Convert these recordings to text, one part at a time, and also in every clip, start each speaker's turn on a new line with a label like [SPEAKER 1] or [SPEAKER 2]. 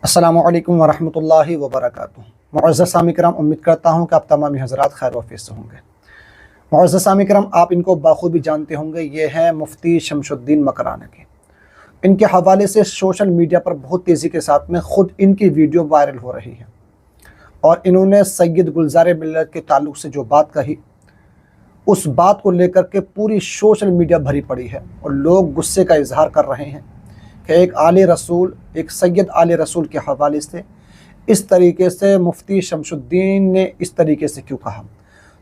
[SPEAKER 1] अस्सलामु अलैकुम वरहमतुल्लाहि वबरकातुहू। मुअज़्ज़ज़ सामी किराम, उम्मीद करता हूँ कि आप तमामी हज़रात खैर वफ़ीत से होंगे। मुअज़्ज़ज़ सामी किराम, आप इनको बख़ूबी जानते होंगे, ये हैं मुफ्ती शमशुद्दीन मकरानकी। इनके हवाले से सोशल मीडिया पर बहुत तेज़ी के साथ में ख़ुद इनकी वीडियो वायरल हो रही है और इन्होंने सैयद गुलज़ार मिल्लत के ताल्लुक़ से जो बात कही, उस बात को लेकर के पूरी सोशल मीडिया भरी पड़ी है और लोग गुस्से का इजहार कर रहे हैं कि एक आले रसूल, एक सैयद आले रसूल के हवाले से इस तरीके से मुफ्ती शमशुद्दीन ने इस तरीके से क्यों कहा।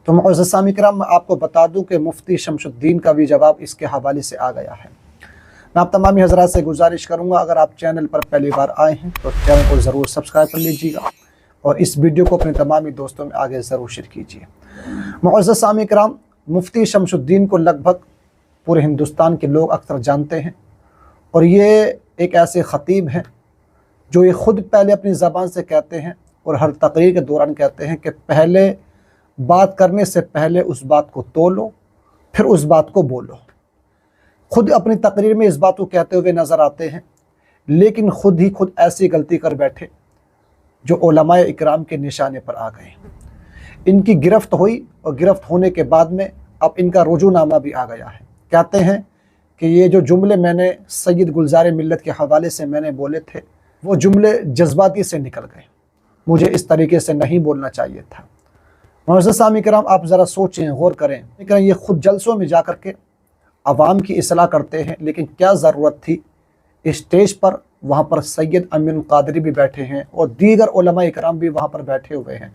[SPEAKER 1] तो मुअज़्ज़ज़ सामी किराम, मैं आपको बता दूं कि मुफ्ती शमशुद्दीन का भी जवाब इसके हवाले से आ गया है। मैं आप तमामी हज़रात से गुजारिश करूंगा, अगर आप चैनल पर पहली बार आए हैं तो चैनल को ज़रूर सब्सक्राइब कर लीजिएगा और इस वीडियो को अपने तमामी दोस्तों में आगे ज़रूर शेयर कीजिए। मुअज़्ज़ज़ सामी किराम, मुफ्ती शमशुद्दीन को लगभग पूरे हिंदुस्तान के लोग अक्सर जानते हैं और ये एक ऐसे ख़तीब हैं जो ये ख़ुद पहले अपनी ज़बान से कहते हैं और हर तकरीर के दौरान कहते हैं कि पहले बात करने से पहले उस बात को तोलो, फिर उस बात को बोलो। ख़ुद अपनी तकरीर में इस बात को कहते हुए नज़र आते हैं, लेकिन खुद ऐसी गलती कर बैठे जो उलमाए इकराम के निशाने पर आ गए। इनकी गिरफ्त हुई और गिरफ्त होने के बाद में अब इनका रुजूनामा भी आ गया है। कहते हैं कि ये जो जुमले मैंने सैयद गुलज़ार मिल्लत के हवाले से मैंने बोले थे, वो जुमले जज्बाती से निकल गए, मुझे इस तरीके से नहीं बोलना चाहिए था। मुअज़्ज़ज़ सामी किराम, आप ज़रा सोचें, गौर करें। लेकिन ये ख़ुद जलसों में जा कर के अवाम की इस्लाह करते हैं, लेकिन क्या ज़रूरत थी स्टेज पर, वहाँ पर सैयद अमीन क़ादरी भी बैठे हैं और दीगर उलमा इकराम भी वहाँ पर बैठे हुए हैं,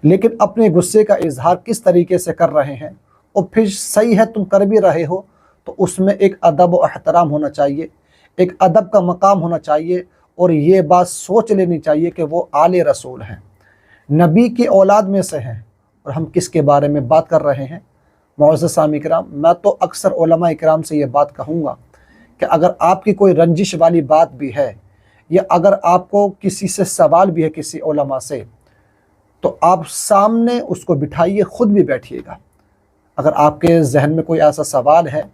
[SPEAKER 1] लेकिन अपने गुस्से का इजहार किस तरीके से कर रहे हैं। और फिर सही है, तुम कर भी रहे हो तो उसमें एक अदब व एहतराम होना चाहिए, एक अदब का मकाम होना चाहिए और ये बात सोच लेनी चाहिए कि वो आले रसूल हैं, नबी की औलाद में से हैं और हम किसके बारे में बात कर रहे हैं। मुअज़्ज़ज़ सामी किराम, मैं तो अक्सर उलमा इकराम से ये बात कहूँगा कि अगर आपकी कोई रंजिश वाली बात भी है या अगर आपको किसी से सवाल भी है किसी उलमा से, तो आप सामने उसको बिठाइए, ख़ुद भी बैठिएगा। अगर आपके जहन में कोई ऐसा सवाल है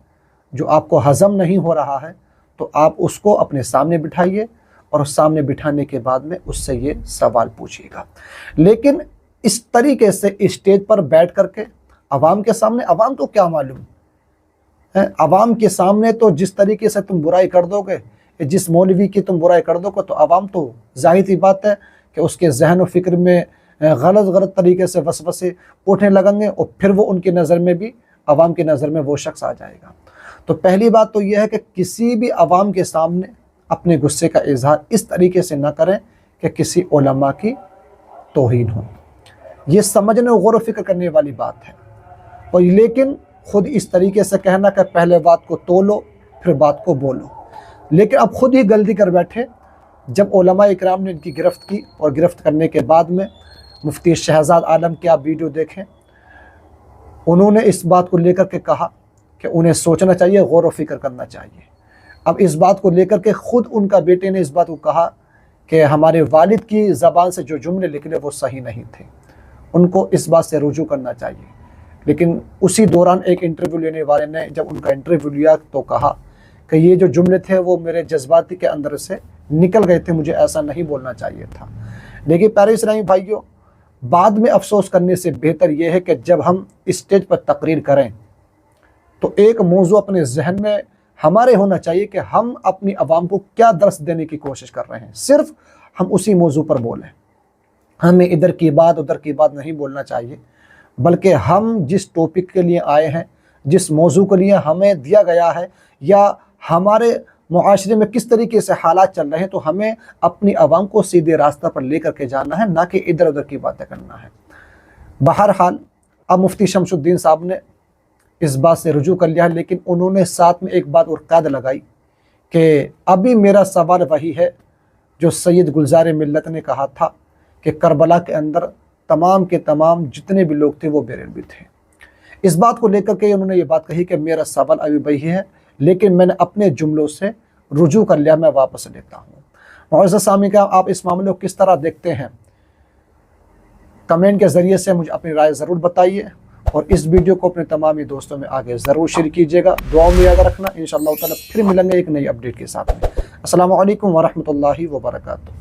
[SPEAKER 1] जो आपको हज़म नहीं हो रहा है, तो आप उसको अपने सामने बिठाइए और सामने बिठाने के बाद में उससे ये सवाल पूछिएगा। लेकिन इस तरीके से स्टेज पर बैठ करके अवाम के सामने, अवाम को क्या मालूम है, अवाम के सामने तो जिस तरीके से तुम बुराई कर दोगे, जिस मौलवी की तुम बुराई कर दोगे, तो अवाम तो ज़ाहिर सी बात है कि उसके जहन व फिक्र में गलत तरीके से वसवसे उठने लगेंगे और फिर वो उनकी नज़र में भी, अवाम की नज़र में वो शख्स आ जाएगा। तो पहली बात तो यह है कि किसी भी अवाम के सामने अपने गुस्से का इजहार इस तरीके से ना करें कि किसी उलमा की तौहीन हो। ये समझने और गौर व फिक्र करने वाली बात है। और लेकिन ख़ुद इस तरीके से कहना कि पहले बात को तोलो फिर बात को बोलो, लेकिन अब ख़ुद ही गलती कर बैठे। जब उलमा इकराम ने इनकी गिरफ़्त की और गिरफ़्त करने के बाद में मुफ्ती शहज़ाद आलम की आप वीडियो देखें, उन्होंने इस बात को लेकर के कहा कि उन्हें सोचना चाहिए, गौर व फिक्र करना चाहिए। अब इस बात को लेकर के ख़ुद उनका बेटे ने इस बात को कहा कि हमारे वालिद की ज़बान से जो जुमले निकले वो सही नहीं थे, उनको इस बात से रुजू करना चाहिए। लेकिन उसी दौरान एक इंटरव्यू लेने वाले ने जब उनका इंटरव्यू लिया तो कहा कि ये जो जुमले थे वो मेरे जज्बाती के अंदर से निकल गए थे, मुझे ऐसा नहीं बोलना चाहिए था। लेकिन प्यारे इस्लामी भाइयों, बाद में अफसोस करने से बेहतर यह है कि जब हम स्टेज पर तकरीर करें तो एक मौजू अपने जहन में हमारे होना चाहिए कि हम अपनी आवाम को क्या दर्स देने की कोशिश कर रहे हैं, सिर्फ हम उसी मौजू पर बोलें। हमें इधर की बात उधर की बात नहीं बोलना चाहिए, बल्कि हम जिस टॉपिक के लिए आए हैं, जिस मौजू के लिए हमें दिया गया है या हमारे मुआशरे में किस तरीके से हालात चल रहे हैं, तो हमें अपनी आवाम को सीधे रास्ता पर लेकर के जाना है, ना कि इधर उधर की बातें करना है। बहरहाल अब मुफ्ती शमशुद्दीन साहब ने इस बात से रुजू कर लिया है, लेकिन उन्होंने साथ में एक बात और कैद लगाई कि अभी मेरा सवाल वही है जो सैयद गुलज़ार मिल्लत ने कहा था कि करबला के अंदर तमाम के तमाम जितने भी लोग थे वो बेरहमी थे। इस बात को लेकर के उन्होंने ये बात कही कि मेरा सवाल अभी वही है, लेकिन मैंने अपने जुमलों से रुजू कर लिया, मैं वापस लेता हूँ। मुअज़्ज़ज़ सामी किराम, आप इस मामले को किस तरह देखते हैं, कमेंट के ज़रिए से मुझे अपनी राय ज़रूर बताइए और इस वीडियो को अपने तमामी दोस्तों में आगे ज़रूर शेयर कीजिएगा। दुआओं में याद रखना। इंशाअल्लाह ताला फिर मिलेंगे एक नई अपडेट के साथ में। अस्सलामु अलैकुम वरहमतुल्लाहि वबरकातुहू।